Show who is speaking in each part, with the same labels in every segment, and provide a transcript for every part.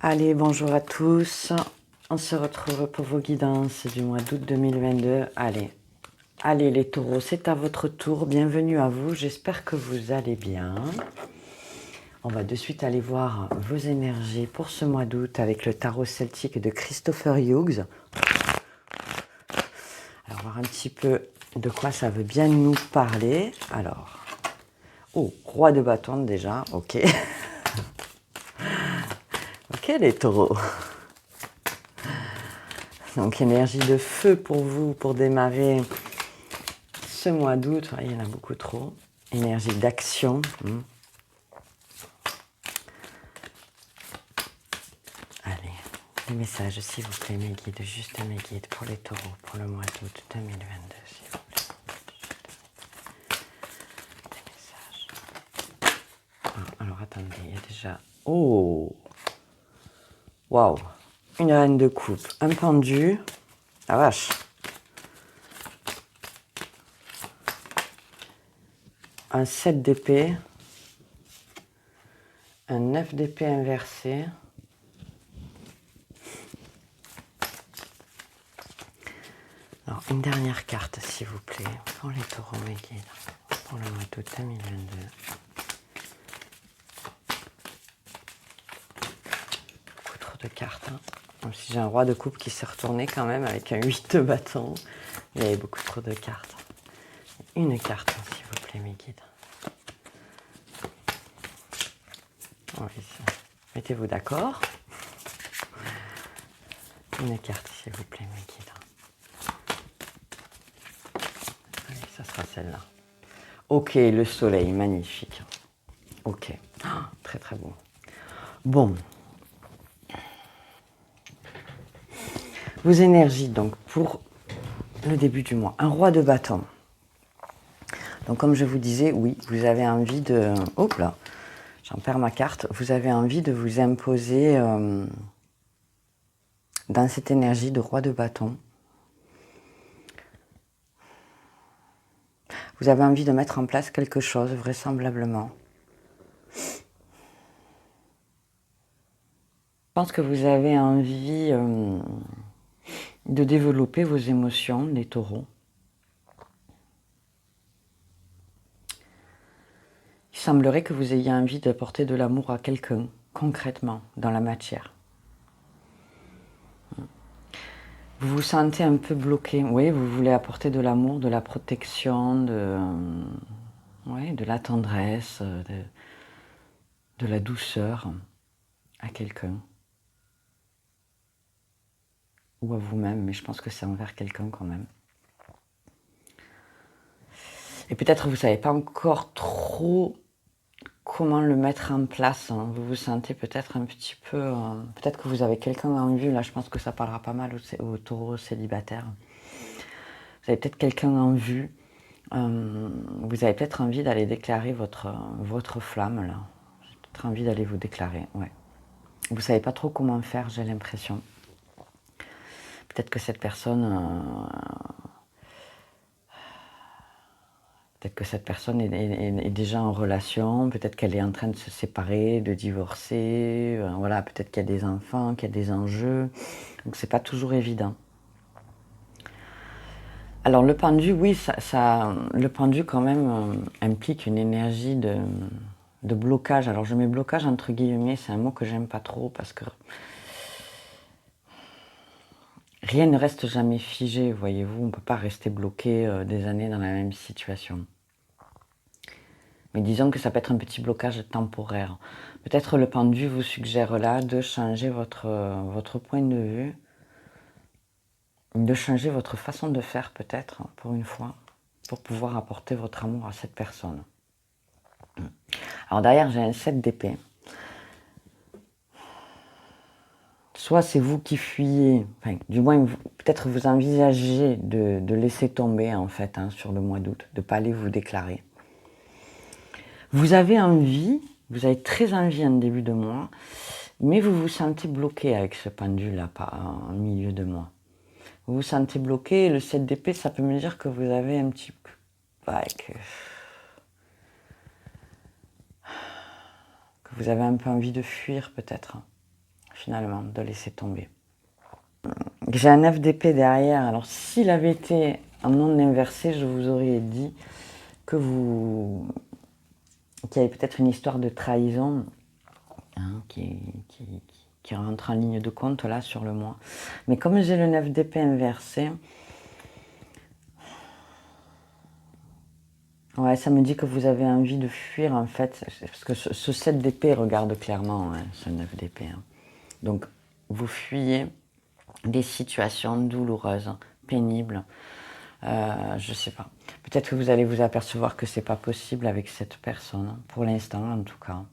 Speaker 1: Allez, bonjour à tous. On se retrouve pour vos guidances du mois d'août 2022. Allez les taureaux, c'est à votre tour. Bienvenue à vous. J'espère que vous allez bien. On va de suite aller voir vos énergies pour ce mois d'août avec le tarot celtique de Christopher Hughes. Alors, voir un petit peu de quoi ça veut bien nous parler. Alors, roi de bâton déjà, ok. Ok les taureaux. Donc énergie de feu pour vous, pour démarrer ce mois d'août. Il y en a beaucoup trop. Énergie d'action. Allez, les messages s'il vous plaît, mes guides, juste mes guides pour les taureaux pour le mois d'août 2022, s'il vous plaît. Des messages. Alors attendez, il y a déjà... Oh, waouh, une reine de coupe, un pendu. La vache. Un 7 d'épée, un 9 d'épée inversé, alors une dernière carte s'il vous plaît, pour les taureaux mes guides, pour le mois d'août 2022. Beaucoup trop de cartes, hein. Même si j'ai un roi de coupe qui s'est retourné quand même avec un 8 de bâton, il y avait beaucoup trop de cartes. Une carte s'il vous plaît mes guides. Oui, mettez-vous d'accord. Une carte s'il vous plaît mes guides. Allez, ça sera celle-là. Ok, le soleil, magnifique. Ok, très très beau. Bon. Vos énergies donc pour le début du mois. Un roi de bâton. Donc comme je vous disais, oui, vous avez envie de... Hop là, j'en perds ma carte. Vous avez envie de vous imposer dans cette énergie de roi de bâton. Vous avez envie de mettre en place quelque chose, vraisemblablement. Je pense que vous avez envie de développer vos émotions, les taureaux. Il semblerait que vous ayez envie d'apporter de l'amour à quelqu'un, concrètement, dans la matière. Vous vous sentez un peu bloqué. Oui, vous voulez apporter de l'amour, de la protection, de la tendresse, de la douceur à quelqu'un. Ou à vous-même, mais je pense que c'est envers quelqu'un quand même. Et peut-être vous ne savez pas encore trop comment le mettre en place. Hein. Vous vous sentez peut-être un petit peu... peut-être que vous avez quelqu'un en vue. Là, je pense que ça parlera pas mal aux taureaux célibataires. Vous avez peut-être quelqu'un en vue. Vous avez peut-être envie d'aller déclarer votre flamme, là. J'ai peut-être envie d'aller vous déclarer, ouais. Vous ne savez pas trop comment faire, j'ai l'impression. Peut-être que cette personne... peut-être que cette personne est déjà en relation, peut-être qu'elle est en train de se séparer, de divorcer, voilà, peut-être qu'il y a des enfants, qu'il y a des enjeux. Donc c'est pas toujours évident. Alors le pendu, oui, le pendu quand même implique une énergie de blocage. Alors je mets blocage entre guillemets, c'est un mot que j'aime pas trop parce que rien ne reste jamais figé, voyez-vous, on ne peut pas rester bloqué des années dans la même situation. Mais disons que ça peut être un petit blocage temporaire. Peut-être le pendu vous suggère là de changer votre point de vue, de changer votre façon de faire peut-être, pour une fois, pour pouvoir apporter votre amour à cette personne. Alors derrière, j'ai un 7 d'épée. Soit c'est vous qui fuyez, enfin, du moins peut-être vous envisagez de laisser tomber en fait sur le mois d'août, de ne pas aller vous déclarer. Vous avez envie, vous avez très envie en début de mois, mais vous vous sentez bloqué avec ce pendule-là en milieu de mois. Vous vous sentez bloqué, et le 7 d'épée, ça peut me dire que vous avez un petit... que vous avez un peu envie de fuir peut-être. finalement, de laisser tomber. J'ai un 9 d'épée derrière. Alors, s'il avait été en onde inversée, je vous aurais dit que qu'il y avait peut-être une histoire de trahison hein, qui rentre en ligne de compte là sur le mois. Mais comme j'ai le 9 d'épée inversé, ouais, ça me dit que vous avez envie de fuir en fait, parce que ce 7 d'épée regarde clairement hein, ce 9 d'épée. Hein. Donc vous fuyez des situations douloureuses, pénibles, je sais pas. Peut-être que vous allez vous apercevoir que c'est pas possible avec cette personne, pour l'instant en tout cas.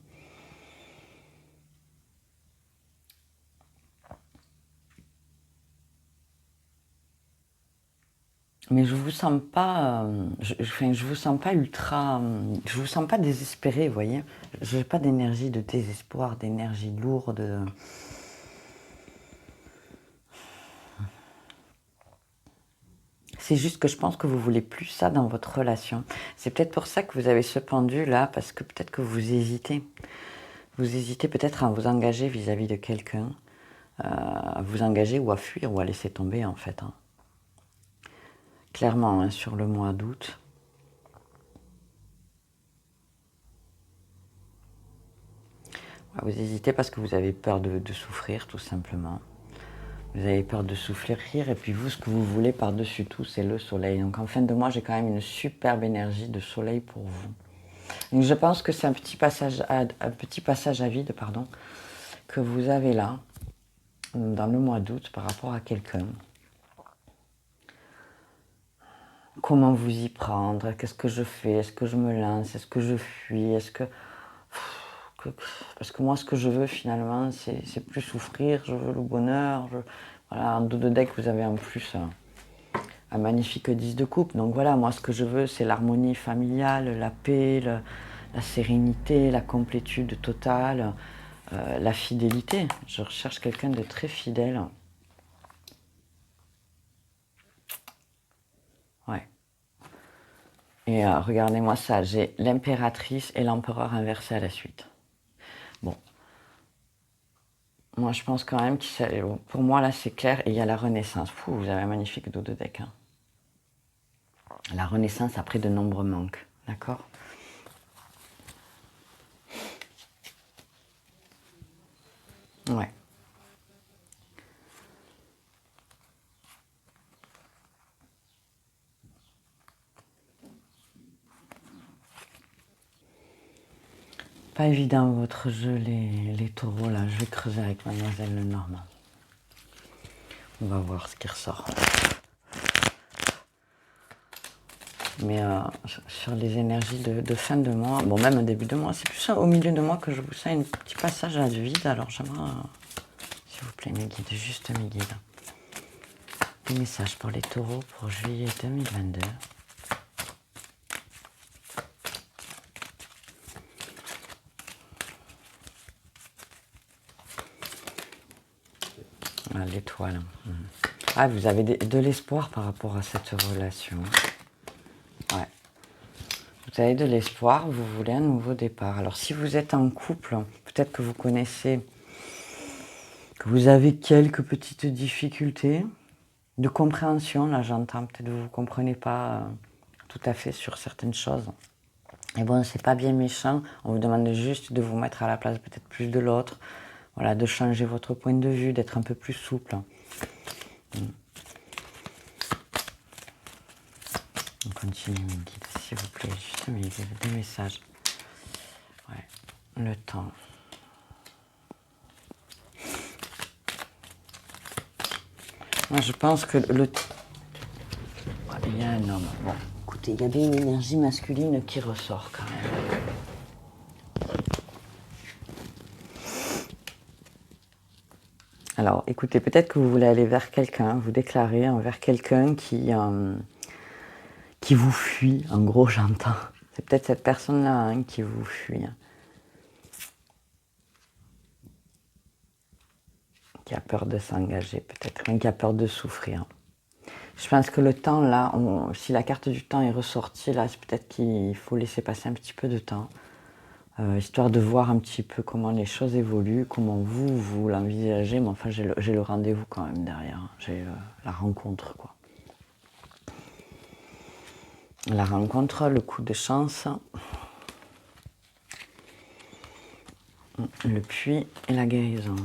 Speaker 1: Mais je vous sens pas, je vous sens pas ultra, je vous sens pas désespéré, vous voyez. Je n'ai pas d'énergie de désespoir, d'énergie lourde. C'est juste que je pense que vous voulez plus ça dans votre relation. C'est peut-être pour ça que vous avez ce pendu là, parce que peut-être que vous hésitez. Vous hésitez peut-être à vous engager vis-à-vis de quelqu'un, à vous engager ou à fuir ou à laisser tomber en fait. Hein. Clairement, hein, sur le mois d'août. Vous hésitez parce que vous avez peur de souffrir tout simplement. Vous avez peur de souffrir et puis vous, ce que vous voulez par-dessus tout, c'est le soleil. Donc en fin de mois, j'ai quand même une superbe énergie de soleil pour vous. Donc je pense que c'est un petit passage à vide, pardon, que vous avez là, dans le mois d'août, par rapport à quelqu'un. Comment vous y prendre? Qu'est-ce que je fais? Est-ce que je me lance? Est-ce que je fuis? Est-ce que... Parce que moi, ce que je veux finalement, c'est plus souffrir, je veux le bonheur. Voilà, en dos de deck, vous avez en plus un magnifique 10 de coupe. Donc voilà, moi, ce que je veux, c'est l'harmonie familiale, la paix, la sérénité, la complétude totale, la fidélité. Je recherche quelqu'un de très fidèle. Ouais. Et regardez-moi ça, j'ai l'impératrice et l'empereur inversé à la suite. Bon. Moi, je pense quand même que pour moi, là, c'est clair. Et il y a la Renaissance. Fou, vous avez un magnifique dos de deck. Hein. La Renaissance après de nombreux manques. D'accord? Ouais. Pas évident votre jeu, les taureaux, là. Je vais creuser avec Mademoiselle Lenormand. On va voir ce qui ressort. Mais sur les énergies de fin de mois, bon même au début de mois, c'est plus au milieu de mois que je vous sens un petit passage à vide. Alors j'aimerais, s'il vous plaît, mes guides, juste mes guides. Des messages pour les taureaux pour juillet 2022. Ah, l'étoile. Ah, vous avez de l'espoir par rapport à cette relation. Ouais. Vous avez de l'espoir, vous voulez un nouveau départ. Alors si vous êtes en couple, peut-être que vous connaissez, que vous avez quelques petites difficultés de compréhension. Là j'entends, peut-être que vous ne comprenez pas tout à fait sur certaines choses. Et bon, c'est pas bien méchant, on vous demande juste de vous mettre à la place peut-être plus de l'autre. Voilà, de changer votre point de vue, d'être un peu plus souple. On continue, mes guides, s'il vous plaît, juste mes guides, des messages. Ouais, le temps. Moi, je pense que il y a un homme. Bon, écoutez, il y a bien une énergie masculine qui ressort quand même. Alors, écoutez, peut-être que vous voulez aller vers quelqu'un, vous déclarer envers quelqu'un qui vous fuit. En gros, j'entends. C'est peut-être cette personne-là hein, qui vous fuit. Qui a peur de s'engager, peut-être. Qui a peur de souffrir. Je pense que le temps, là, si la carte du temps est ressortie, là, c'est peut-être qu'il faut laisser passer un petit peu de temps histoire de voir un petit peu comment les choses évoluent, comment vous l'envisagez, mais enfin j'ai le rendez-vous quand même derrière, hein. J'ai la rencontre, quoi. La rencontre, le coup de chance, le puits et la guérison.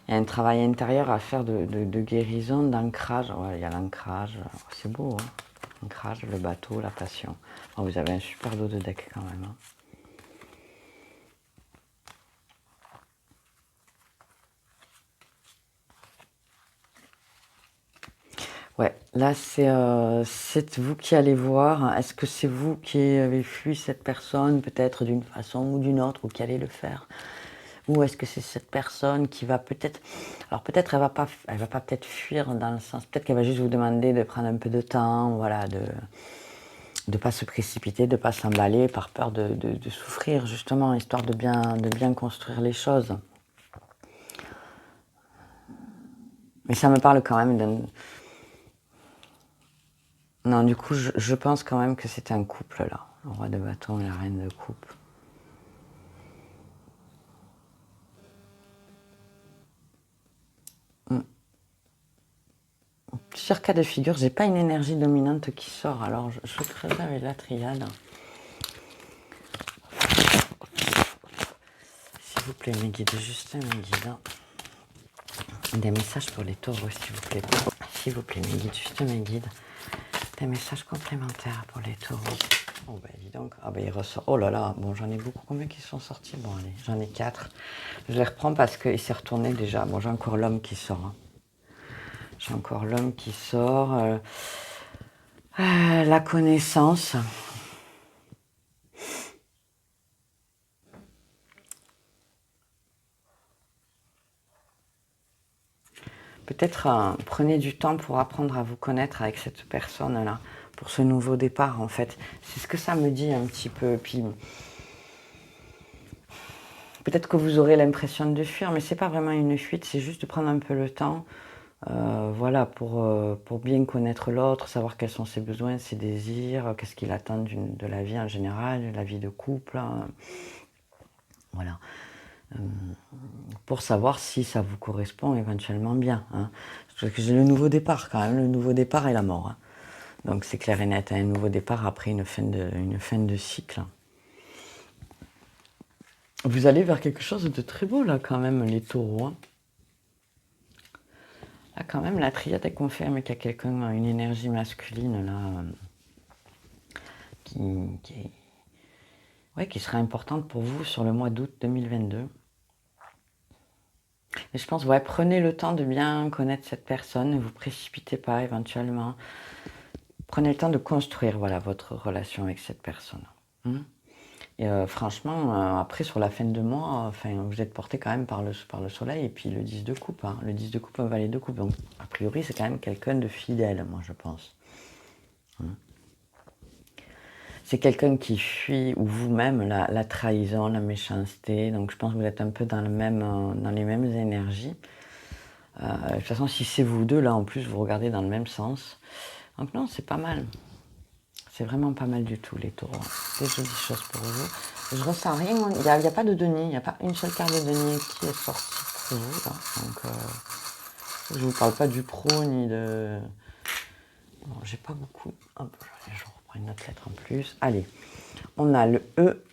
Speaker 1: Il y a un travail intérieur à faire de guérison, d'ancrage. Ouais, il y a l'ancrage, c'est beau, hein. L'ancrage, le bateau, la passion. Oh, vous avez un super dos de deck quand même, hein. Ouais, là c'est vous qui allez voir. Est-ce que c'est vous qui avez fui cette personne, peut-être d'une façon ou d'une autre, ou qui allez le faire? Ou est-ce que c'est cette personne qui va peut-être... Alors peut-être elle va pas peut-être fuir dans le sens... Peut-être qu'elle va juste vous demander de prendre un peu de temps, voilà, de ne pas se précipiter, de ne pas s'emballer par peur de souffrir, justement, histoire de bien construire les choses. Mais ça me parle quand même d'un... Non, du coup, je pense quand même que c'est un couple, là. Le roi de bâton et la reine de coupe. Plusieurs cas de figure, j'ai pas une énergie dominante qui sort, alors je creuse avec la triade. S'il vous plaît, mes guides, juste mes guides. Des messages pour les taureaux, s'il vous plaît. S'il vous plaît, mes guides, juste mes guides. Des messages complémentaires pour les taureaux. Oh ben dis donc, ah ben il ressort. Oh là là, bon j'en ai beaucoup, combien qui sont sortis? Bon allez, j'en ai 4. Je les reprends parce qu'il s'est retourné déjà. Bon j'ai encore l'homme qui sort, hein. J'ai encore l'homme qui sort. La connaissance. Peut-être prenez du temps pour apprendre à vous connaître avec cette personne-là, pour ce nouveau départ en fait. C'est ce que ça me dit un petit peu. Puis peut-être que vous aurez l'impression de fuir, mais c'est pas vraiment une fuite, c'est juste de prendre un peu le temps, voilà, pour bien connaître l'autre, savoir quels sont ses besoins, ses désirs, qu'est-ce qu'il attend de la vie en général, de la vie de couple, hein. Voilà. Pour savoir si ça vous correspond éventuellement bien, hein. Parce que j'ai le nouveau départ quand même, le nouveau départ et la mort, hein. Donc c'est clair et net, un nouveau départ après une fin de cycle. Vous allez vers quelque chose de très beau là quand même, les taureaux, hein. Là quand même, la triade elle confirme qu'il y a quelqu'un, une énergie masculine là, qui, ouais, qui sera importante pour vous sur le mois d'août 2022. Mais je pense, ouais, prenez le temps de bien connaître cette personne, ne vous précipitez pas éventuellement. Prenez le temps de construire, voilà, votre relation avec cette personne. Et franchement, après sur la fin de mois, enfin, vous êtes porté quand même par le soleil et puis le 10 de coupe, hein. Le 10 de coupe, un valet de coupe. Donc a priori c'est quand même quelqu'un de fidèle, moi je pense. C'est quelqu'un qui fuit, ou vous-même, la trahison, la méchanceté. Donc je pense que vous êtes un peu dans les mêmes énergies. De toute façon, si c'est vous deux, là en plus, vous regardez dans le même sens. Donc non, c'est pas mal. C'est vraiment pas mal du tout, les taureaux. Des jolies choses pour vous. Je ressens rien, il n'y a pas de denier, il n'y a pas une seule carte de denier qui est sortie pour vous, là. Donc, je vous parle pas du pro ni de... Bon, j'ai pas beaucoup. Hop, je reprends une autre lettre en plus. Allez, on a le E,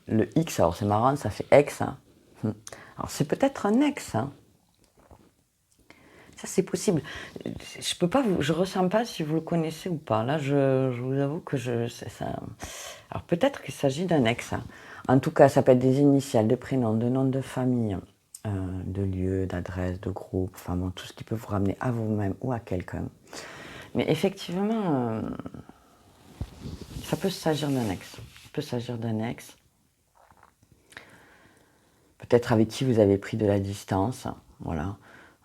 Speaker 1: le X, alors c'est marrant, ça fait ex, hein. Alors c'est peut-être un ex, hein. Ça c'est possible. Je peux pas je ressens pas si vous le connaissez ou pas. Là, je vous avoue que c'est ça. Alors peut-être qu'il s'agit d'un ex, hein. En tout cas, ça peut être des initiales, de prénoms, de noms de famille, de lieu, d'adresse, de groupe, enfin bon, tout ce qui peut vous ramener à vous-même ou à quelqu'un. Mais effectivement, ça peut s'agir d'un ex. Ça peut s'agir d'un ex. Peut-être avec qui vous avez pris de la distance, voilà.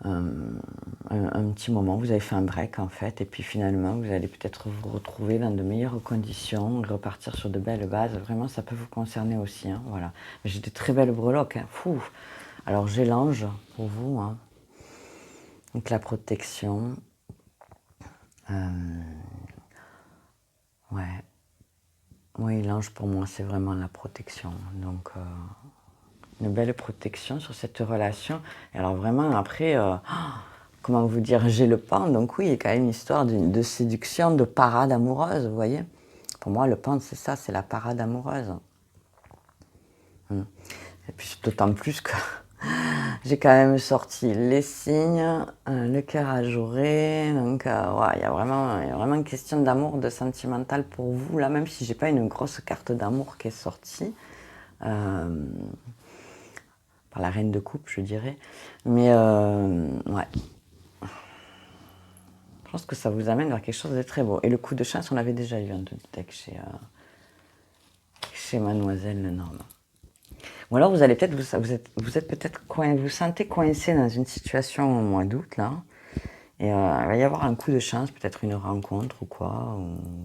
Speaker 1: Un petit moment, vous avez fait un break en fait, et puis finalement vous allez peut-être vous retrouver dans de meilleures conditions, repartir sur de belles bases. Vraiment, ça peut vous concerner aussi, hein, voilà. J'ai de très belles breloques, hein. Fou. Alors j'ai l'ange pour vous, hein. Donc la protection. Ouais. Oui, l'ange pour moi, c'est vraiment la protection. Donc, une belle protection sur cette relation. Et alors vraiment, après, comment vous dire, j'ai le pan. Donc oui, il y a quand même une histoire de séduction, de parade amoureuse, vous voyez. Pour moi, le pan, c'est ça, c'est la parade amoureuse. Et puis d'autant plus que j'ai quand même sorti les signes, le cœur ajouré. Donc ouais, il y a vraiment une question d'amour, de sentimental pour vous. Là, même si j'ai pas une grosse carte d'amour qui est sortie. Par la reine de coupe, je dirais. Mais ouais, je pense que ça vous amène vers quelque chose de très beau. Et le coup de chance, on l'avait déjà eu en deck chez Mademoiselle Lenormand. Ou alors vous allez peut-être, vous êtes peut-être vous sentez coincé dans une situation au mois d'août là. Et il va y avoir un coup de chance, peut-être une rencontre ou quoi,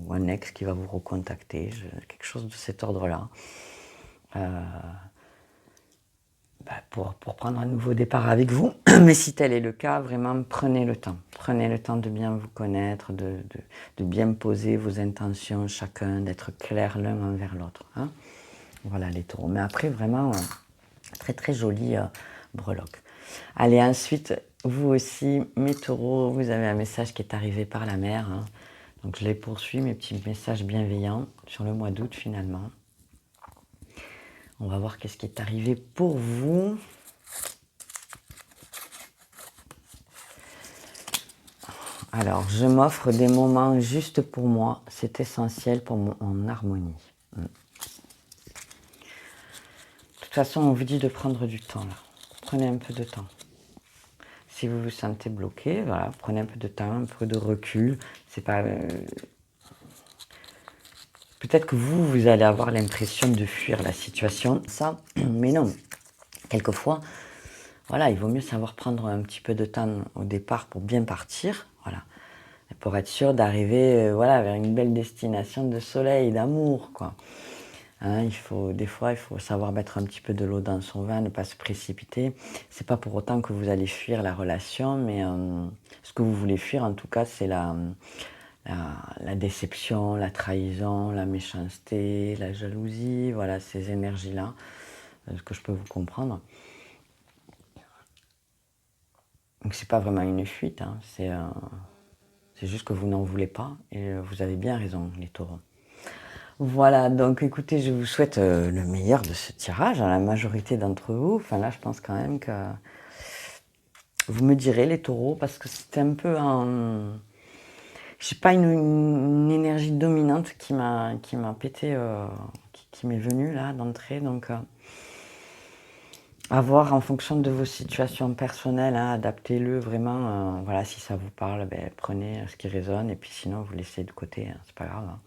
Speaker 1: ou un ex qui va vous recontacter, quelque chose de cet ordre-là. Pour prendre un nouveau départ avec vous. Mais si tel est le cas, vraiment prenez le temps. Prenez le temps de bien vous connaître, de bien poser vos intentions chacun, d'être clair l'un envers l'autre. Hein. Voilà les taureaux. Mais après, vraiment, très très joli breloque. Allez, ensuite, vous aussi, mes taureaux, vous avez un message qui est arrivé par la mer. Hein. Donc je les poursuis, mes petits messages bienveillants sur le mois d'août finalement. On va voir qu'est-ce qui est arrivé pour vous. Alors, je m'offre des moments juste pour moi. C'est essentiel pour mon harmonie. De toute façon, on vous dit de prendre du temps là. Prenez un peu de temps. Si vous vous sentez bloqué, voilà, prenez un peu de temps, un peu de recul. C'est pas. Peut-être que vous allez avoir l'impression de fuir la situation, ça, mais non. Quelquefois, voilà, il vaut mieux savoir prendre un petit peu de temps au départ pour bien partir, voilà, et pour être sûr d'arriver, voilà, vers une belle destination de soleil, d'amour, quoi. Hein, des fois, il faut savoir mettre un petit peu de l'eau dans son vin, ne pas se précipiter. C'est pas pour autant que vous allez fuir la relation, mais ce que vous voulez fuir, en tout cas, c'est la déception, la trahison, la méchanceté, la jalousie, voilà, ces énergies-là, ce que je peux vous comprendre. Donc c'est pas vraiment une fuite, hein, c'est juste que vous n'en voulez pas, et vous avez bien raison, les taureaux. Voilà, donc écoutez, je vous souhaite le meilleur de ce tirage à la majorité d'entre vous. Enfin là, je pense quand même que vous me direz les taureaux, parce que c'était un peu un... Je sais pas, une énergie dominante qui m'a pété, qui m'est venue là d'entrée. Donc à voir en fonction de vos situations personnelles, hein, adaptez-le vraiment. Voilà, si ça vous parle, ben, prenez ce qui résonne, et puis sinon vous laissez de côté, hein, c'est pas grave. Hein.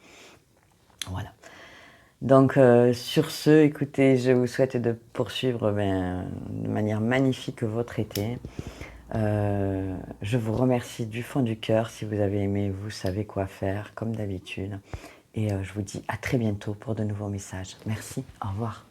Speaker 1: Voilà. Donc sur ce, écoutez, je vous souhaite de poursuivre de manière magnifique votre été. Je vous remercie du fond du cœur. Si vous avez aimé, vous savez quoi faire, comme d'habitude. Et je vous dis à très bientôt pour de nouveaux messages. Merci, au revoir.